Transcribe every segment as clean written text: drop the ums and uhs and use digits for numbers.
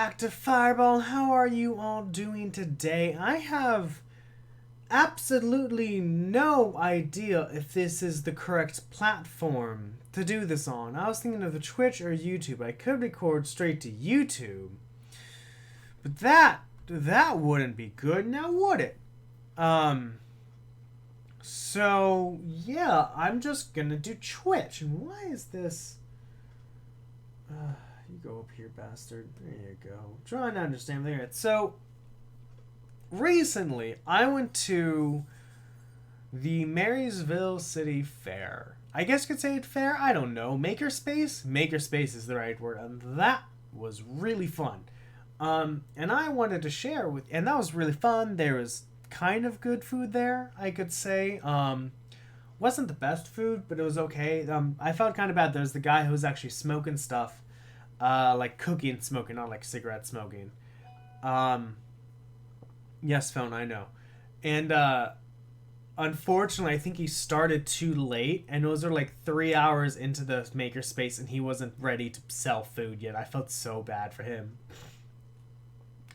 Active Fireball. How are you all doing today? I have absolutely no idea if this is the correct platform to do this on. I was thinking of the Twitch or YouTube. I could record straight to YouTube, but that wouldn't be good, now would it? So yeah, I'm just gonna do Twitch. And why is this? You go up here, bastard. There you go. Trying to understand there. So recently, I went to the Marysville City Fair. I guess you could say it fair. I don't know. Makerspace. Makerspace is the right word, and that was really fun. And I wanted to share with, and that was really fun. There was kind of good food there, I could say. Wasn't the best food, but it was okay. I felt kind of bad. There's the guy who was actually smoking stuff, like cooking smoking, not like cigarette smoking. Yes, phone, I know. And unfortunately, I think he started too late, and those are like 3 hours into the makerspace, and he wasn't ready to sell food yet. I felt so bad for him,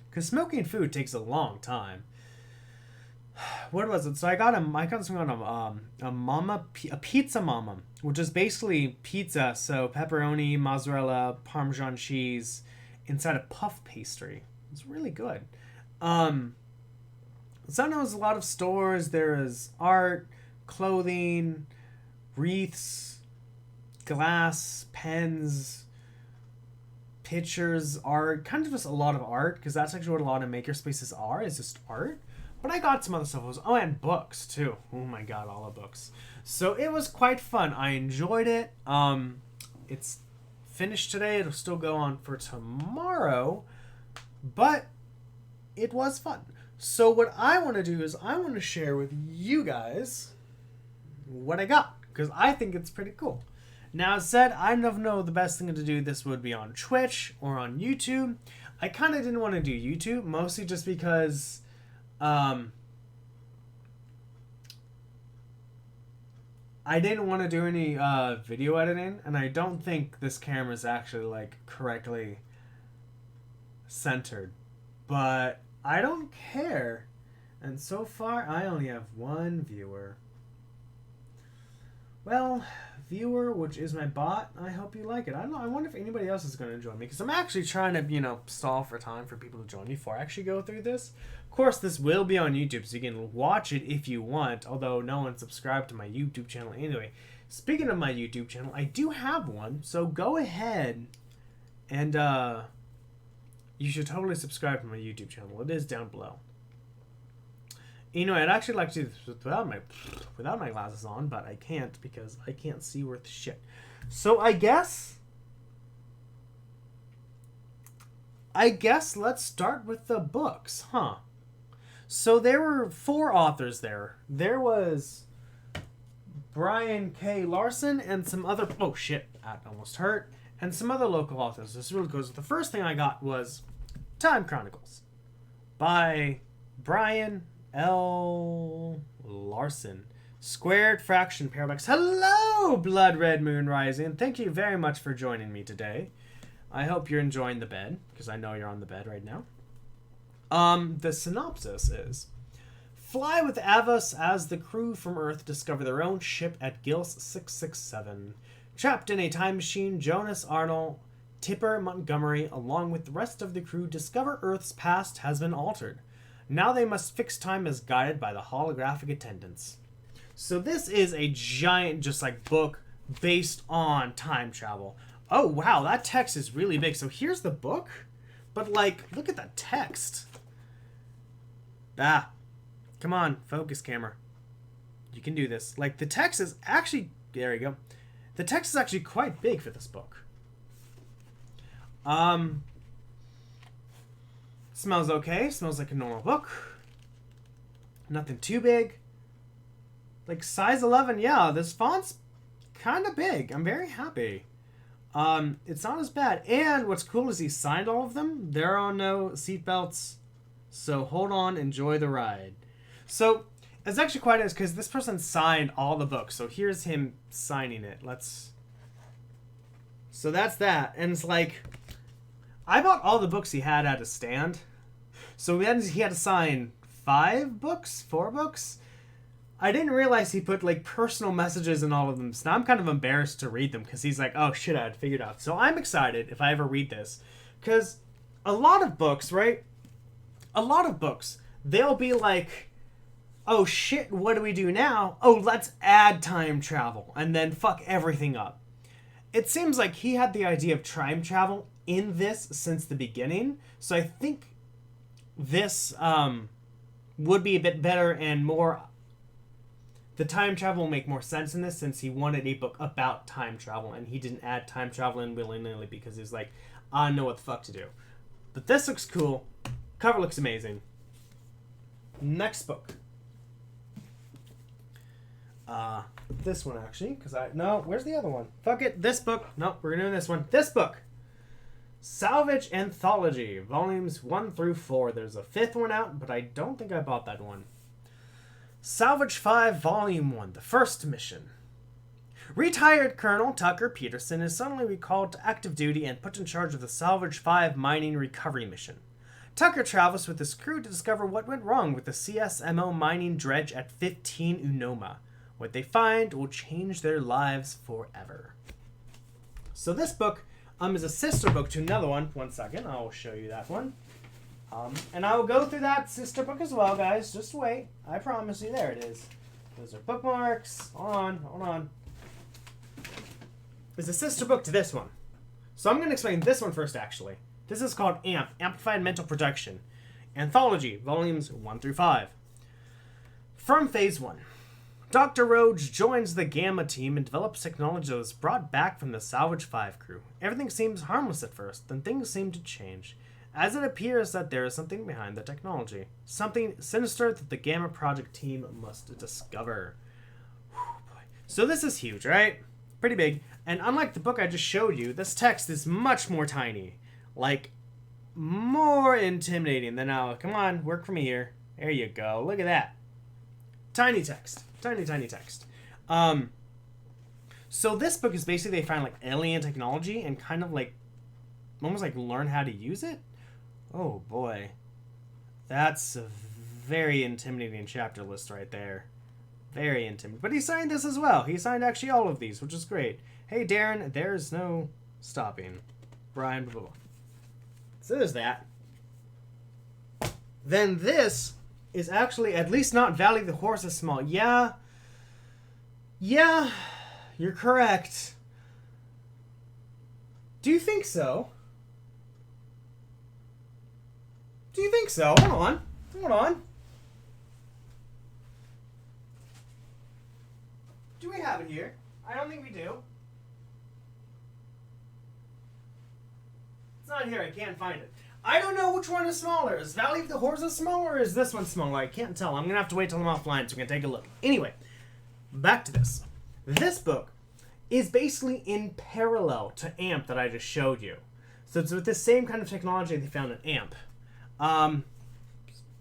because smoking food takes a long time. What was it? So I got something on a pizza mama, which is basically pizza. So pepperoni, mozzarella, Parmesan cheese inside a puff pastry. It's really good. So I know there's a lot of stores. There is art, clothing, wreaths, glass, pens, pictures, art. Kind of just a lot of art, because that's actually what a lot of makerspaces are. Is just art. But I got some other stuff. And books too. Oh my god, all the books. So it was quite fun. I enjoyed it. It's finished today. It'll still go on for tomorrow. But it was fun. So what I want to do is I want to share with you guys what I got, because I think it's pretty cool. Now, as said, I don't know the best thing to do. This would be on Twitch or on YouTube. I kind of didn't want to do YouTube, mostly just because I didn't want to do any video editing, and I don't think this camera is actually like correctly centered, but I don't care. And so far I only have one viewer. Well, viewer, which is my bot, I hope you like it. I don't know, I wonder if anybody else is going to join me, because I'm actually trying to, stall for time for people to join me before I actually go through this. Of course, this will be on YouTube, so you can watch it if you want, although no one subscribed to my YouTube channel anyway. Speaking of my YouTube channel, I do have one, so go ahead and you should totally subscribe to my YouTube channel. It is down below. I'd actually like to do this without my glasses on, but I can't, because I can't see worth shit. So I guess let's start with the books, huh? So there were 4 authors there. There was Brian K. Larson and some other... Oh, shit. That almost hurt. And some other local authors. This really goes... The first thing I got was Time Chronicles by Brian L. Larson. Squared Fraction Paradox. Hello, Blood Red Moon Rising. Thank you very much for joining me today. I hope you're enjoying the bed, because I know you're on the bed right now. The synopsis is: fly with Avos as the crew from Earth discover their own ship at Gils 667. Trapped in a time machine, Jonas Arnold, Tipper Montgomery, along with the rest of the crew, discover Earth's past has been altered. Now they must fix time as guided by the holographic attendants. So this is a giant, book based on time travel. Oh, wow, that text is really big. So here's the book, but, look at that text. Come on, focus, camera. You can do this. The text is actually... There you go. The text is actually quite big for this book. Smells okay. Smells like a normal book. Nothing too big. Size 11. Yeah, this font's kind of big. I'm very happy. It's not as bad. And what's cool is he signed all of them. There are no seatbelts. So hold on, enjoy the ride. So it's actually quite nice, because this person signed all the books. So here's him signing it. So that's that. And it's I bought all the books he had at a stand. So then he had to sign 4 books. I didn't realize he put like personal messages in all of them. So now I'm kind of embarrassed to read them because he's like, oh shit, I had figured out. So I'm excited if I ever read this. Because a lot of books, right? A lot of books, they'll be like, oh shit, what do we do now? Oh, let's add time travel and then fuck everything up. It seems like he had the idea of time travel in this since the beginning. So I think this would be a bit better and more. The time travel will make more sense in this since he wanted a book about time travel and he didn't add time travel in willy-nilly because he was like, I know what the fuck to do. But this looks cool. Cover looks amazing. Next book. This one actually, because no, where's the other one? Fuck it, this book. No, we're doing this one. This book. Salvage Anthology, volumes 1 through 4. There's a 5th one out, but I don't think I bought that one. Salvage 5, Volume 1, The First Mission. Retired Colonel Tucker Peterson is suddenly recalled to active duty and put in charge of the Salvage 5 mining recovery mission. Tucker travels with his crew to discover what went wrong with the CSMO mining dredge at 15 Unoma. What they find will change their lives forever. So this book is a sister book to another one. One second, I'll show you that one. And I will go through that sister book as well, guys. Just wait. I promise you. There it is. Those are bookmarks. Hold on. There's a sister book to this one. So I'm going to explain this one first, actually. This is called AMP, Amplified Mental Projection. Anthology, volumes 1 through 5. From Phase 1. Dr. Roach joins the Gamma team and develops technology that was brought back from the Salvage 5 crew. Everything seems harmless at first, then things seem to change, as it appears that there is something behind the technology. Something sinister that the Gamma Project team must discover. Whew, boy. So this is huge, right? Pretty big. And unlike the book I just showed you, this text is much more tiny. Like, more intimidating than now. Come on, work for me here. There you go. Look at that. Tiny text. Tiny text. So this book is basically they find like alien technology and kind of like almost like learn how to use it. Oh boy. That's a very intimidating chapter list right there. Very intimidating. But he signed this as well. He signed actually all of these, which is great. Hey Darren, there's no stopping. Brian, blah, blah, blah. So there's that. Then this is actually at least not Valley of the Horse is Small. Yeah, you're correct. Do you think so? Hold on. Do we have it here? I don't think we do. It's not here. I can't find it. I don't know which one is smaller. Is Valley of the Horses smaller or is this one smaller? I can't tell. I'm going to have to wait till I'm offline so we can take a look. Anyway, back to this. This book is basically in parallel to AMP that I just showed you. So it's with the same kind of technology they found in AMP.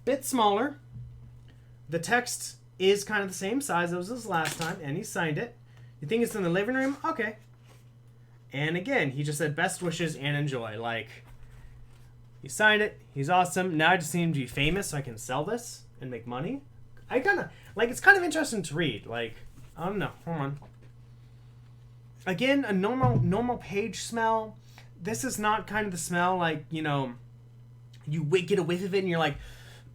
Bit smaller. The text is kind of the same size as this last time, and he signed it. You think it's in the living room? Okay. And again, he just said best wishes and enjoy. Like, he signed it. He's awesome. Now I just need him to be famous so I can sell this and make money. I kind of, like, it's kind of interesting to read. Like, I don't know. Hold on. Again, a normal page smell. This is not kind of the smell like, you know, you get a whiff of it and you're like,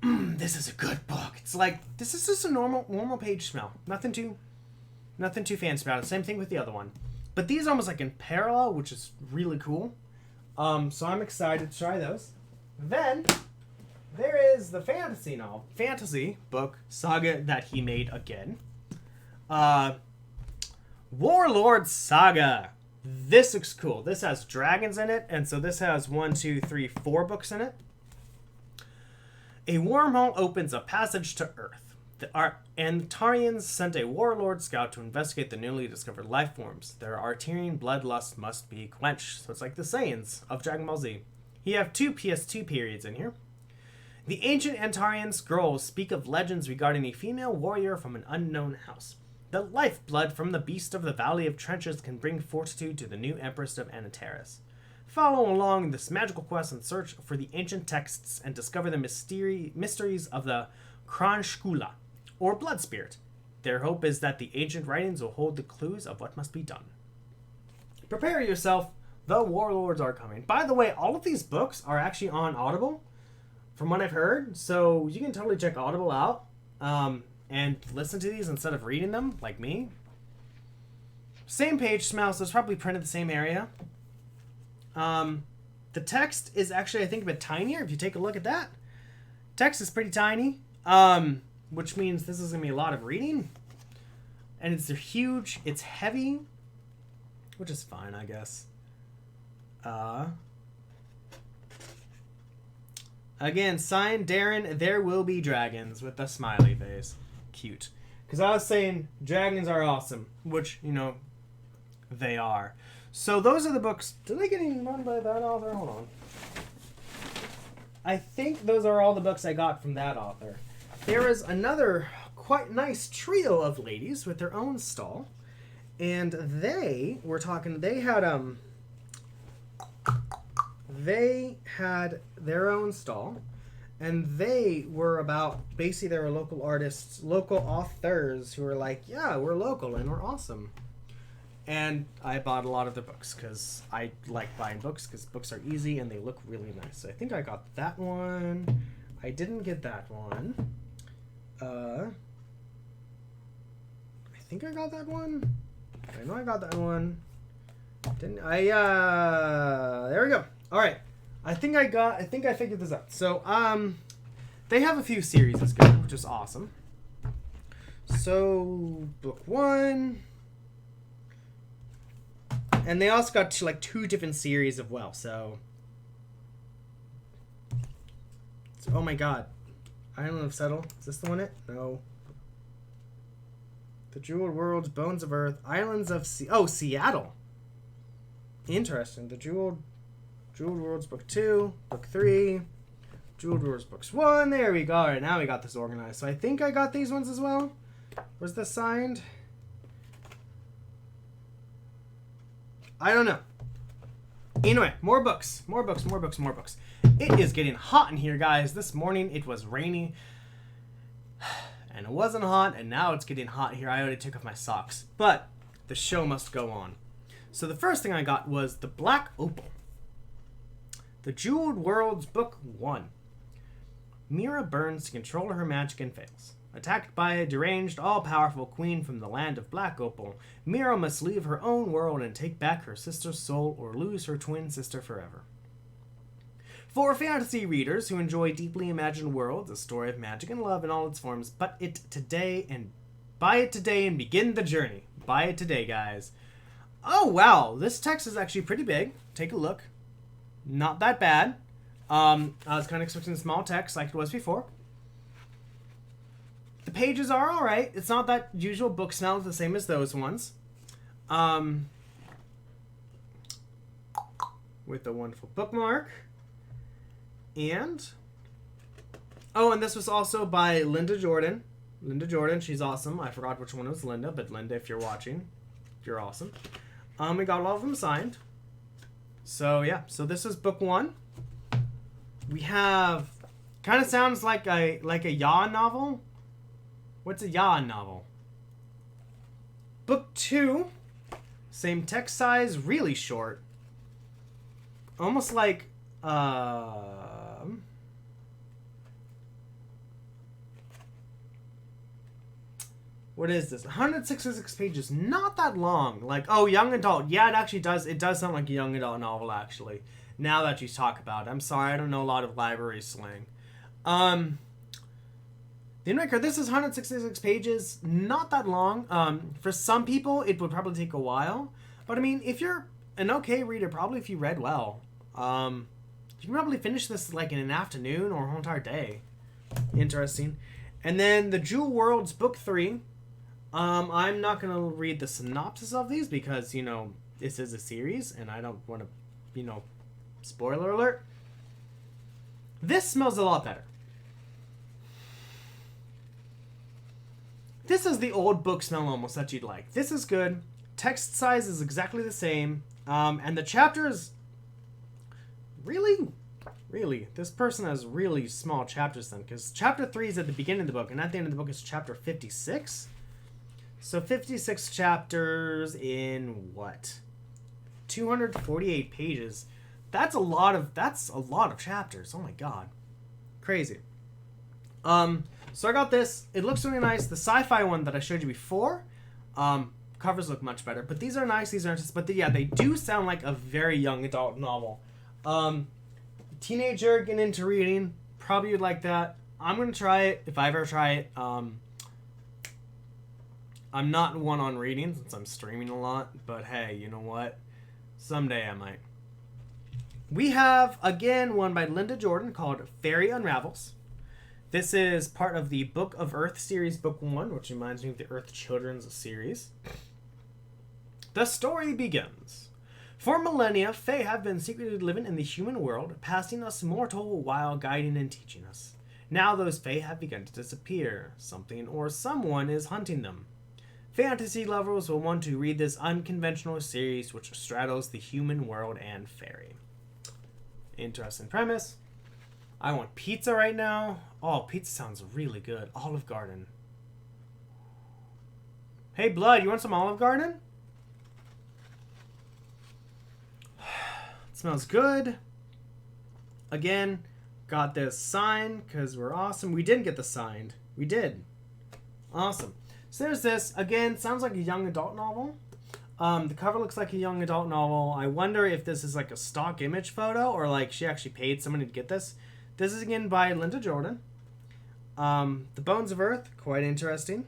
this is a good book. It's like, this is just a normal page smell. Nothing too fancy about it. Same thing with the other one. But these are almost like in parallel, which is really cool. So I'm excited to try those. Then there is the fantasy book saga that he made again. Warlord Saga. This looks cool. This has dragons in it, and so this has 4 books in it. A wormhole opens a passage to Earth. The Antarians sent a warlord scout to investigate the newly discovered life forms. Their Arterian bloodlust must be quenched. So it's like the Saiyans of Dragon Ball Z. You have 2 PS2 periods in here. The ancient Antarian scrolls speak of legends regarding a female warrior from an unknown house. The lifeblood from the beast of the Valley of Trenches can bring fortitude to the new Empress of Antares. Follow along this magical quest and search for the ancient texts and discover the mysteries of the Kranskula, or Blood Spirit. Their hope is that the ancient writings will hold the clues of what must be done. Prepare yourself, the warlords are coming. By the way, all of these books are actually on Audible, from what I've heard, so you can totally check Audible out and listen to these instead of reading them, like me. Same page smell, so it's probably printed the same area. The text is actually, I think, a bit tinier. If you take a look at that, text is pretty tiny, which means this is going to be a lot of reading. And it's huge, it's heavy, which is fine, I guess. Again, signed Darren, There Will Be Dragons, with the smiley face. Cute. Because I was saying dragons are awesome, which, you know, they are. So those are the books. Did I get any run by that author? Hold on. I think those are all the books I got from that author. There is another quite nice trio of ladies with their own stall. And they were talking, they had their own stall, and they were about, basically they were local artists, local authors who were like, yeah, we're local and we're awesome. And I bought a lot of their books because I like buying books because books are easy and they look really nice. So I think I got that one. I didn't get that one. I think I got that one. I know I got that one. Didn't I? There we go. All right. I think I figured this out. So, they have a few series that's good, which is awesome. So, book 1. And they also got two different series as well. So, oh my god. Island of Settle. Is this the one? No. The Jeweled Worlds, Bones of Earth, Islands of Seattle. Interesting. The Jeweled Worlds, book 2, book 3, Jeweled Worlds, books 1. There we go. All right, now we got this organized. So I think I got these ones as well. Was this signed? I don't know. Anyway, more books. It is getting hot in here, guys. This morning it was rainy. And it wasn't hot, and now it's getting hot here. I already took off my socks. But the show must go on. So the first thing I got was The Black Opal. The Jeweled Worlds, Book 1. Mira burns to control her magic and fails. Attacked by a deranged, all-powerful queen from the land of Black Opal, Mira must leave her own world and take back her sister's soul or lose her twin sister forever. For fantasy readers who enjoy deeply imagined worlds, a story of magic and love in all its forms, buy it today and begin the journey. Buy it today, guys. Oh, wow. This text is actually pretty big. Take a look. Not that bad. I was kind of expecting small text like it was before. The pages are alright. It's not that usual book smell the same as those ones. With a wonderful bookmark. And this was also by Linda Jordan. Linda Jordan, she's awesome. I forgot which one was Linda, but Linda, if you're watching, you're awesome. We got all of them signed. So yeah, so this is book 1. We have, kind of sounds like a YA novel. What's a YA novel? Book 2, same text size, really short. Almost like what is this? 166 pages. Not that long. Like, oh, young adult. Yeah, it actually does. It does sound like a young adult novel, actually. Now that you talk about it. I'm sorry, I don't know a lot of library slang. The Inmaker, this is 166 pages. Not that long. For some people, it would probably take a while. But, I mean, if you're an okay reader, probably if you read well, you can probably finish this, like, in an afternoon or a whole entire day. Interesting. And then The Jewel Worlds, Book 3. I'm not going to read the synopsis of these because, you know, this is a series and I don't want to, you know, spoiler alert. This smells a lot better. This is the old book smell almost that you'd like. This is good. Text size is exactly the same. And the chapters Really? Really? This person has really small chapters then, because chapter 3 is at the beginning of the book, and at the end of the book is chapter 56. So 56 chapters in what? 248 pages. That's a lot of chapters. Oh my god. Crazy. So I got this. It looks really nice. The sci-fi one that I showed you before, covers look much better. But these are nice. These are interesting. But yeah, they do sound like a very young adult novel. Teenager getting into reading, probably would like that. I'm gonna try it if I ever try it. I'm not one on reading since I'm streaming a lot. But hey, you know what? Someday I might. We have, again, one by Linda Jordan called Fairy Unravels. This is part of the Book of Earth series, Book 1, which reminds me of the Earth Children's series. The story begins. For millennia, Fae have been secretly living in the human world, passing us mortal while guiding and teaching us. Now those Fae have begun to disappear. Something or someone is hunting them. Fantasy lovers will want to read this unconventional series which straddles the human world and fairy. Interesting premise. I want pizza right now. Oh, pizza sounds really good. Olive Garden. Hey, Blood, you want some Olive Garden? It smells good. Again, got this signed because we're awesome. We didn't get the signed. We did. Awesome. So there's this. Again, sounds like a young adult novel. The cover looks like a young adult novel. I wonder if this is like a stock image photo or like she actually paid somebody to get this. This is again by Linda Jordan. The Bones of Earth, quite interesting.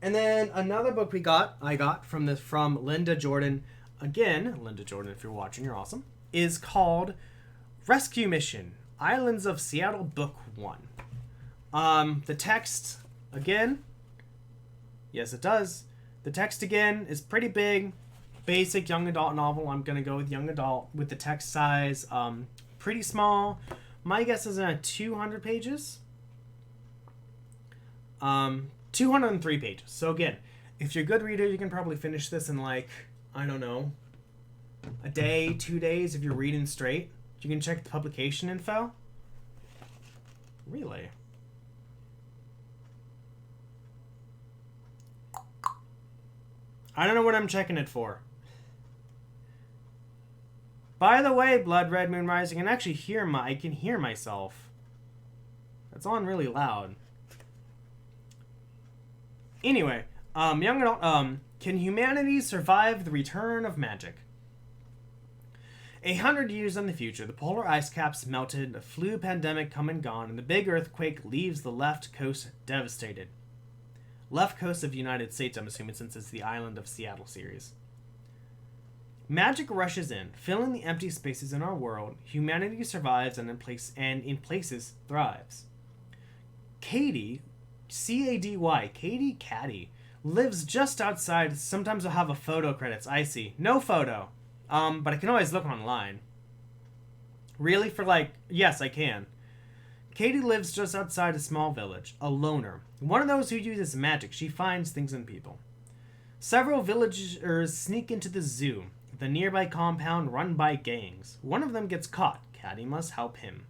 And then another book I got from Linda Jordan. Again, Linda Jordan, if you're watching, you're awesome. Is called Rescue Mission: Islands of Seattle, Book 1. The text again. Yes, it does. The text, again, is pretty big. Basic young adult novel. I'm going to go with young adult with the text size. Pretty small. My guess is around 200 pages. 203 pages. So, again, if you're a good reader, you can probably finish this in, like, I don't know, a day, 2 days if you're reading straight. You can check the publication info. Really? I don't know what I'm checking it for. By the way, Blood Red Moon Rising, I can actually I can hear myself. That's on really loud. Anyway, young adult, can humanity survive the return of magic? 100 years in the future, the polar ice caps melted, a flu pandemic come and gone, and the big earthquake leaves the left coast devastated. Left coast of the United States, I'm assuming, since it's the Island of Seattle series. Magic rushes in, filling the empty spaces in our world. Humanity survives and in places thrives. Katie, C-A-D-Y, Katie Caddy, lives just outside. Sometimes I'll have a photo credits. I see. No photo. But I can always look online. Really? Yes, I can. Katie lives just outside a small village, a loner. One of those who uses magic. She finds things in people. Several villagers sneak into the zoo, the nearby compound run by gangs. One of them gets caught. Katie must help him.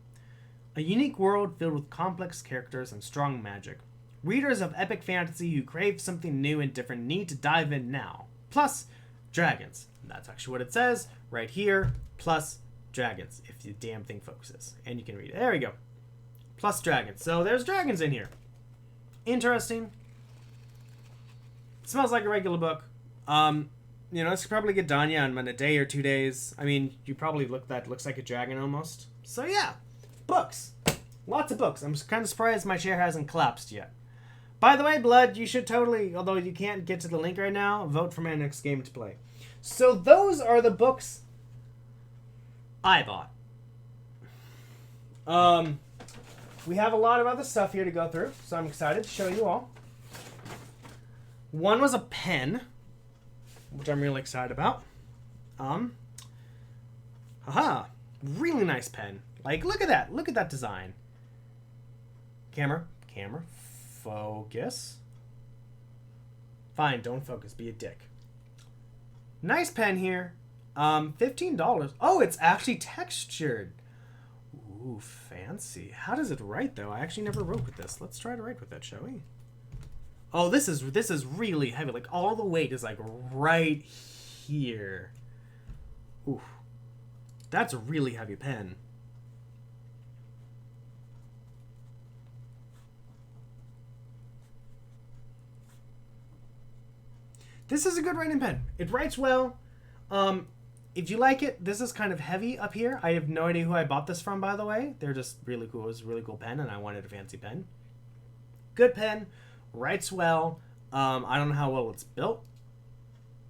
A unique world filled with complex characters and strong magic. Readers of epic fantasy who crave something new and different need to dive in now. Plus, dragons. That's actually what it says right here. Plus, dragons, if the damn thing focuses. And you can read it. There we go. Plus dragons. So there's dragons in here. Interesting. It smells like a regular book. This could probably get done, in a day or 2 days. I mean, you probably looks like a dragon almost. So yeah, books. Lots of books. I'm just kind of surprised my chair hasn't collapsed yet. By the way, Blood, you should totally, although you can't get to the link right now, vote for my next game to play. So those are the books I bought. We have a lot of other stuff here to go through, so I'm excited to show you all. One was a pen, which I'm really excited about. Really nice pen. Look at that. Look at that design. Camera, focus. Fine, don't focus. Be a dick. Nice pen here. $15. Oh, it's actually textured. Ooh, fancy. How does it write though? I actually never wrote with this. Let's try to write with that, shall we? Oh, this is really heavy. Like all the weight is like right here. Ooh. That's a really heavy pen. This is a good writing pen. It writes well. If you like it, this is kind of heavy up here. I have no idea who I bought this from, by the way. They're just really cool. It was a really cool pen, and I wanted a fancy pen. Good pen. Writes well. I don't know how well it's built.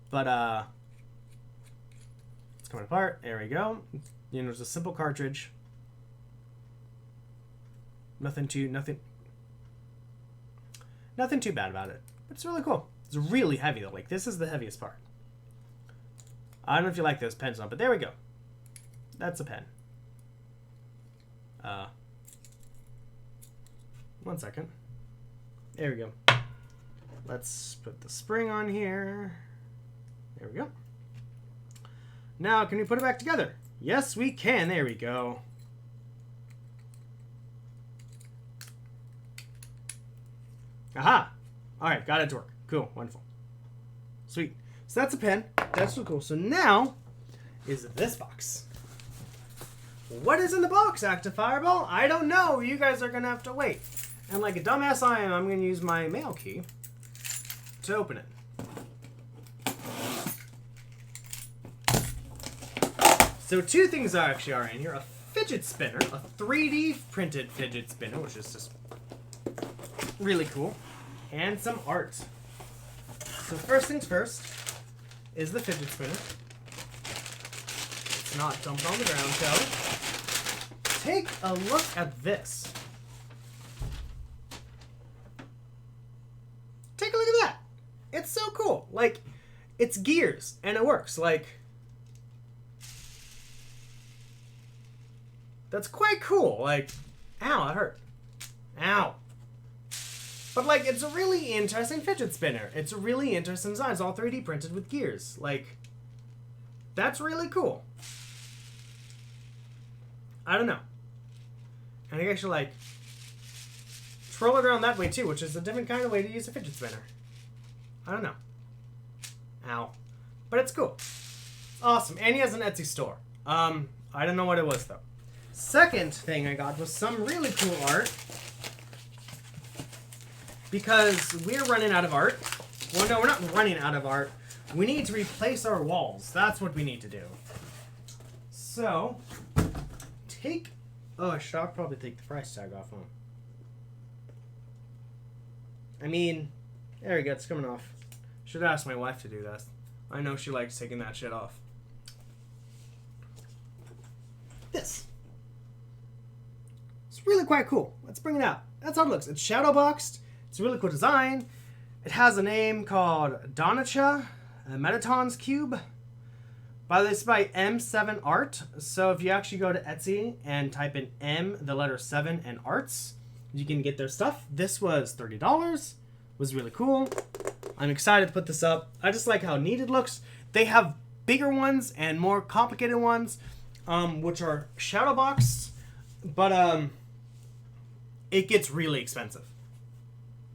But, it's coming apart. There we go. You know, it's a simple cartridge. Nothing too bad about it. But it's really cool. It's really heavy, though. Like, this is the heaviest part. I don't know if you like those pens on, but there we go. That's a pen. One second. There we go. Let's put the spring on here. There we go. Now, can we put it back together? Yes, we can. There we go. Aha! Alright, got it to work. Cool, wonderful. Sweet. So that's a pen. That's so cool. So now is this box. What is in the box, Active Fireball? I don't know. You guys are going to have to wait. And like a dumbass I am, I'm going to use my mail key to open it. So two things actually are in here. A fidget spinner, a 3D printed fidget spinner, which is just really cool. And some art. So first things first is the fidget spinner. It's not dumped on the ground, shall we? Take a look at this. Take a look at that. It's so cool. Like, it's gears, and it works. Like, that's quite cool. Like, ow, that hurt. Ow. But, like, it's a really interesting fidget spinner. It's a really interesting design. It's all 3D printed with gears. Like, that's really cool. I don't know. And I actually, like, twirl it around that way, too, which is a different kind of way to use a fidget spinner. I don't know. Ow. But it's cool. Awesome. And he has an Etsy store. I don't know what it was, though. Second thing I got was some really cool art. Because we're running out of art. Well, no, we're not running out of art. We need to replace our walls. That's what we need to do. So, take... Oh, I should probably take the price tag off, huh? I mean, there we go. It's coming off. Should ask my wife to do that. I know she likes taking that shit off. This. It's really quite cool. Let's bring it out. That's how it looks. It's shadow boxed. It's a really cool design. It has a name called Donacha Metatons Cube. By the way, it's by M7 Art. So if you actually go to Etsy and type in M, the letter 7, and Arts, you can get their stuff. This was $30. Was really cool. I'm excited to put this up. I just like how neat it looks. They have bigger ones and more complicated ones, which are shadow boxed, but it gets really expensive.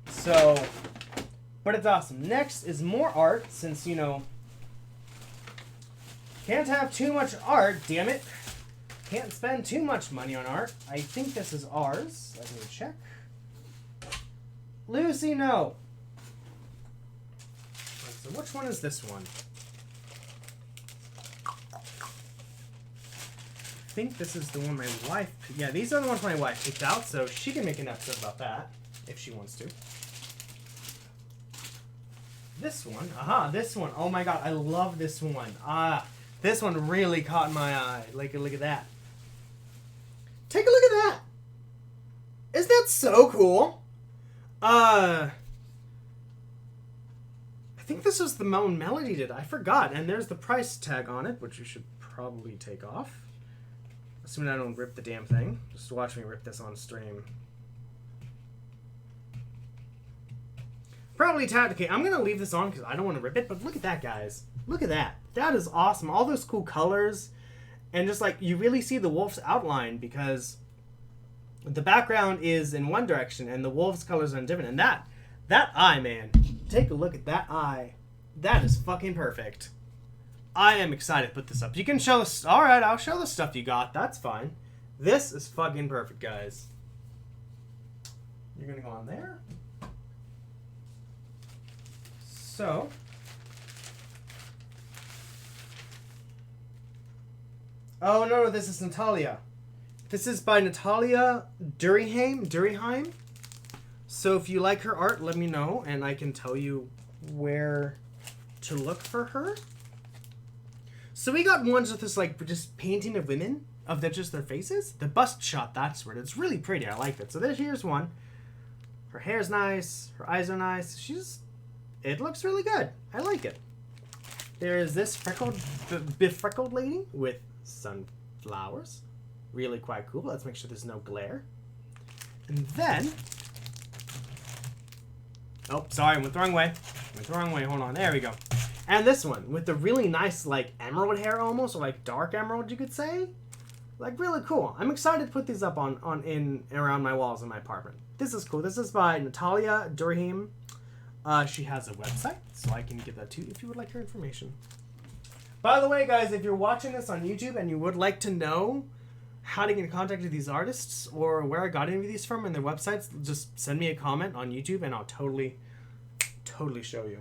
So, but it's awesome. Next is more art, since, you know, can't have too much art, damn it. Can't spend too much money on art. I think this is ours. Let me check. Lucy, no. So which one is this one? I think this is the one my wife... Yeah, these are the ones my wife picked out, so she can make an episode about that, if she wants to. This one. Aha, this one. Oh my god, I love this one. This one really caught my eye. Like, look at that. Take a look at that. Isn't that so cool? I think this was the Moan Melody did. I forgot. And there's the price tag on it, which you should probably take off. Assuming I don't rip the damn thing. Just watch me rip this on stream. Probably tapped. Okay, I'm gonna leave this on because I don't want to rip it. But look at that, guys. Look at that. That is awesome. All those cool colors, and just like you really see the wolf's outline because the background is in one direction and the wolf's colors are different. And that eye, man. Take a look at that eye. That is fucking perfect. I am excited to put this up. You can show us. All right, I'll show the stuff you got. That's fine. This is fucking perfect, guys. You're gonna go on there. So, oh no, this is Natalia. This is by Natalia Durkheim. So if you like her art, let me know, and I can tell you where to look for her. So we got ones with this like just painting of women of just their faces. The bust shot, that's where it's really pretty. I like it. So here's one. Her hair's nice. Her eyes are nice. It looks really good. I like it. There's this befreckled lady with sunflowers. Really quite cool. Let's make sure there's no glare. And then... oh, sorry. Went the wrong way. Hold on. There we go. And this one with the really nice, like, emerald hair almost, or like dark emerald, you could say. Like, really cool. I'm excited to put these up around my walls in my apartment. This is cool. This is by Natalia Durkheim. She has a website, so I can give that to you if you would like her information. By the way, guys, if you're watching this on YouTube and you would like to know how to get in contact with these artists or where I got any of these from and their websites, just send me a comment on YouTube and I'll totally show you.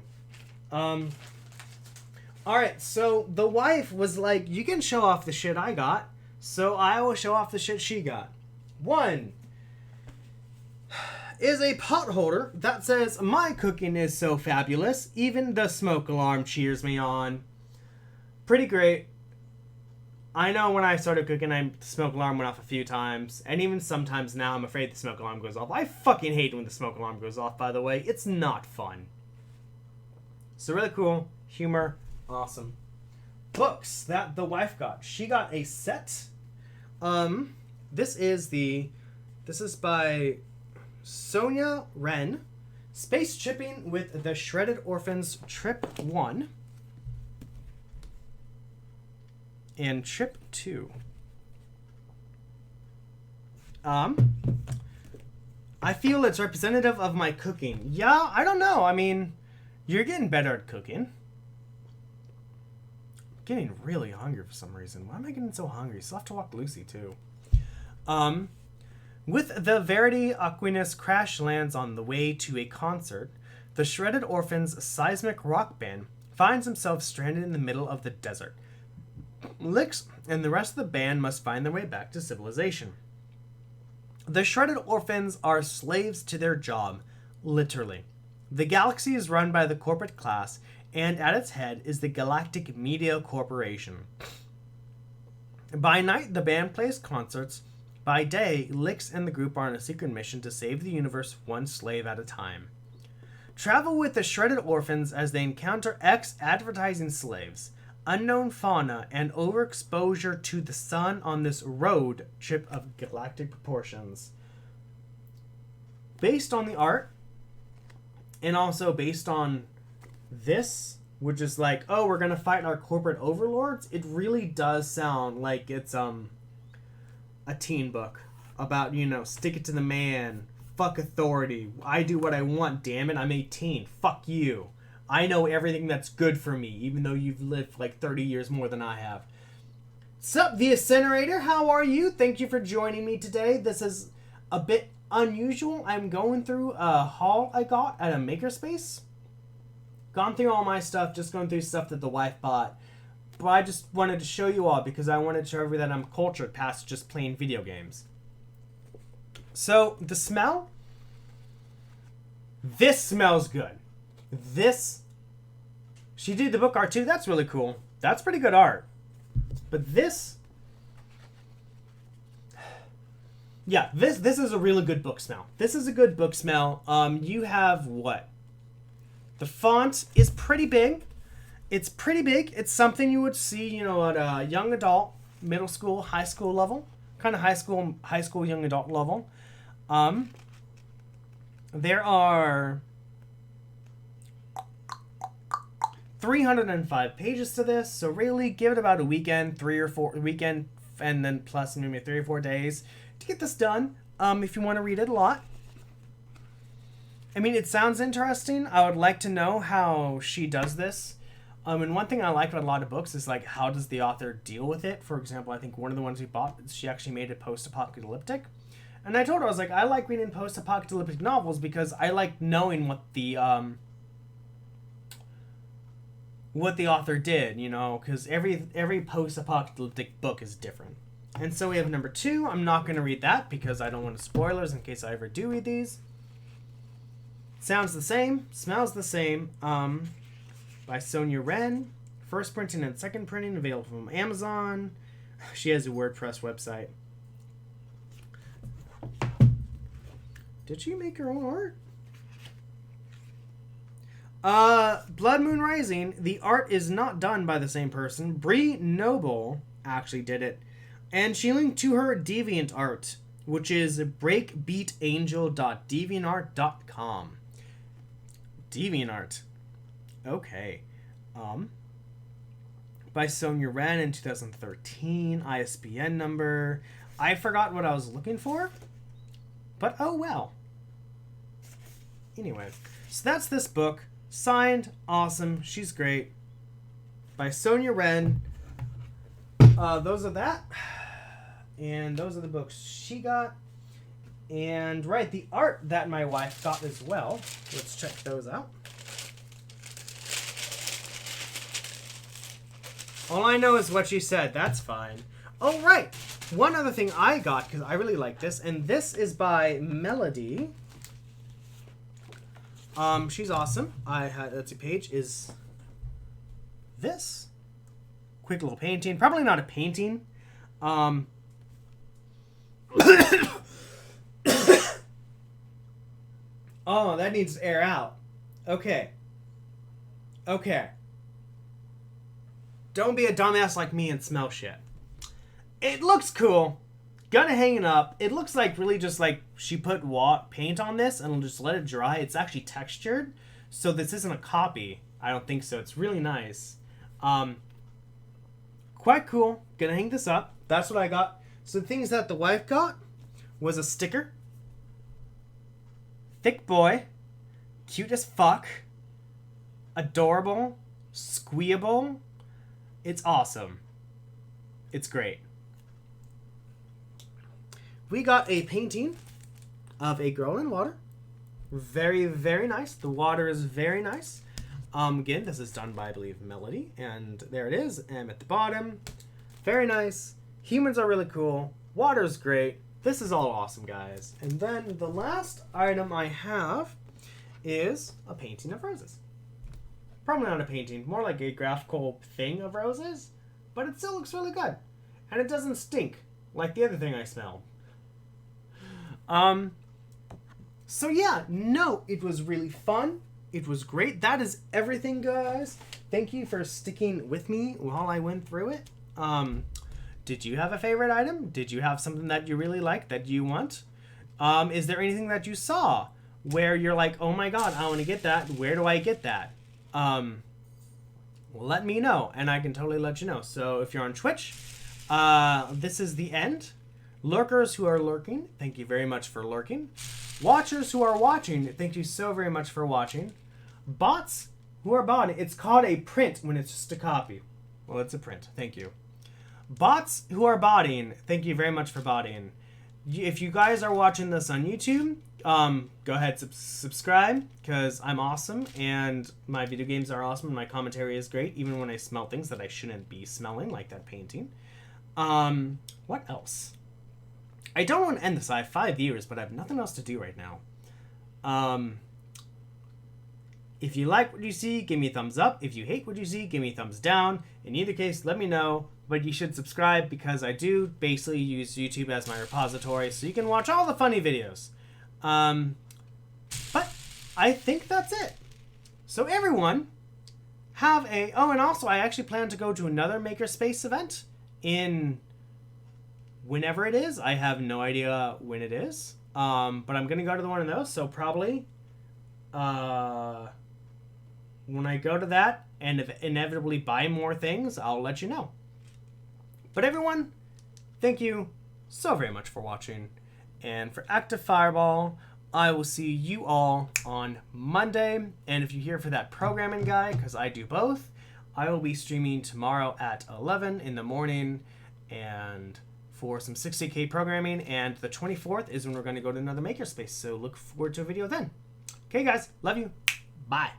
Alright, so the wife was like, you can show off the shit I got, so I will show off the shit she got. One is a pot holder that says, my cooking is so fabulous, even the smoke alarm cheers me on. Pretty great. I know when I started cooking, the smoke alarm went off a few times, and even sometimes now I'm afraid the smoke alarm goes off. I fucking hate when the smoke alarm goes off, by the way. It's not fun. So really cool. Humor. Awesome. Books that the wife got. She got a set. This is by Sonia Wren, Space Shipping with the Shredded Orphans Trip 1 and Trip 2. I feel it's representative of my cooking. Yeah, I don't know. I mean, you're getting better at cooking. I'm getting really hungry for some reason. Why am I getting so hungry? Still have to walk Lucy, too. With the Verity Aquinas crash lands on the way to a concert, the Shredded Orphans seismic rock band finds himself stranded in the middle of the desert. Lix and the rest of the band must find their way back to civilization. The Shredded Orphans are slaves to their job, literally. The galaxy is run by the corporate class, and at its head is the Galactic Media Corporation. By night, the band plays concerts. By day, Lix and the group are on a secret mission to save the universe one slave at a time. Travel with the Shredded Orphans as they encounter ex-advertising slaves, unknown fauna, and overexposure to the sun on this road trip of galactic proportions. Based on the art, and also based on this, which is like, oh, we're gonna fight our corporate overlords, it really does sound like it's a teen book about, stick it to the man, fuck authority, I do what I want, damn it, I'm 18, fuck you. I know everything that's good for me, even though you've lived like 30 years more than I have. Sup, the Incinerator, how are you? Thank you for joining me today. This is a bit unusual. I'm going through a haul I got at a makerspace. Gone through all my stuff, just going through stuff that the wife bought. But I just wanted to show you all because I wanted to show you that I'm cultured past just playing video games. So, the smell? This smells good. She did the book art too. That's really cool. That's pretty good art. But this is a really good book smell. This is a good book smell. You have what? The font is pretty big. It's pretty big. It's something you would see, at a young adult, middle school, high school level. Kind of high school, young adult level. There are 305 pages to this, so really give it about a weekend, and then plus maybe 3 or 4 days to get this done. If you want to read it a lot. I mean, it sounds interesting. I would like to know how she does this. And one thing I like about a lot of books is like, how does the author deal with it? For example, I think one of the ones we bought, she actually made it post-apocalyptic. And I told her, I was like, I like reading post-apocalyptic novels because I like knowing what the author did, you know, because every post-apocalyptic book is different. And so we have number 2. I'm not going to read that because I don't want spoilers in case I ever do read these. Sounds the same, smells the same. By Sonia Wren. First printing and second printing available from Amazon. She has a WordPress website. Did she make her own art? Blood Moon Rising. The art is not done by the same person. Bree Noble actually did it. And she linked to her DeviantArt, which is breakbeatangel.deviantart.com. DeviantArt. Okay. By Sonia Wren in 2013. ISBN number. I forgot what I was looking for. But oh well. Anyway. So that's this book. Signed. Awesome. She's great. By Sonia Wren. Those are that. And those are the books she got. And right, the art that my wife got as well. Let's check those out. All I know is what she said. That's fine. Oh, right. One other thing I got, because I really like this, and this is by Melody. She's awesome. Let's see, page is this. Quick little painting. Probably not a painting. Oh, that needs to air out. Okay. Don't be a dumbass like me and smell shit. It looks cool. Gonna hang it up. It looks like really just like she put paint on this and just let it dry. It's actually textured. So this isn't a copy. I don't think so. It's really nice. Quite cool. Gonna hang this up. That's what I got. So the things that the wife got was a sticker. Thick boy. Cute as fuck. Adorable. Squeeable. It's awesome. It's great. We got a painting of a girl in water. Very, very nice. The water is very nice. Again, this is done by, I believe, Melody. And there it is. And at the bottom, very nice. Humans are really cool. Water is great. This is all awesome, guys. And then the last item I have is a painting of roses. Probably not a painting, more like a graphical thing of roses, but it still looks really good. And it doesn't stink like the other thing I smelled. So yeah, no, it was really fun. It was great. That is everything, guys. Thank you for sticking with me while I went through it. Did you have a favorite item? Did you have something that you really like that you want? Is there anything that you saw where you're like, oh my god, I want to get that. Where do I get that? Let me know, and I can totally let you know. So if you're on Twitch, this is the end. Lurkers who are lurking, thank you very much for lurking. Watchers who are watching, thank you so very much for watching. Bots who are botting, it's called a print when it's just a copy. Well, it's a print, thank you. Bots who are botting, thank you very much for botting. If you guys are watching this on YouTube, go ahead, subscribe, because I'm awesome, and my video games are awesome, and my commentary is great, even when I smell things that I shouldn't be smelling, like that painting. What else? I don't want to end this. I have 5 viewers, but I have nothing else to do right now. If you like what you see, give me a thumbs up. If you hate what you see, give me a thumbs down. In either case, let me know. But you should subscribe, because I do basically use YouTube as my repository, so you can watch all the funny videos. But I think that's it. So everyone, have a... Oh, and also, I actually plan to go to another Makerspace event in... whenever it is. I have no idea when it is. But I'm going to go to one of those, so probably... when I go to that and inevitably buy more things, I'll let you know. But everyone, thank you so very much for watching. And for Active Fireball, I will see you all on Monday. And if you're here for that programming guy, because I do both, I will be streaming tomorrow at 11 in the morning and for some 60K programming. And the 24th is when we're going to go to another makerspace. So look forward to a video then. Okay, guys. Love you. Bye.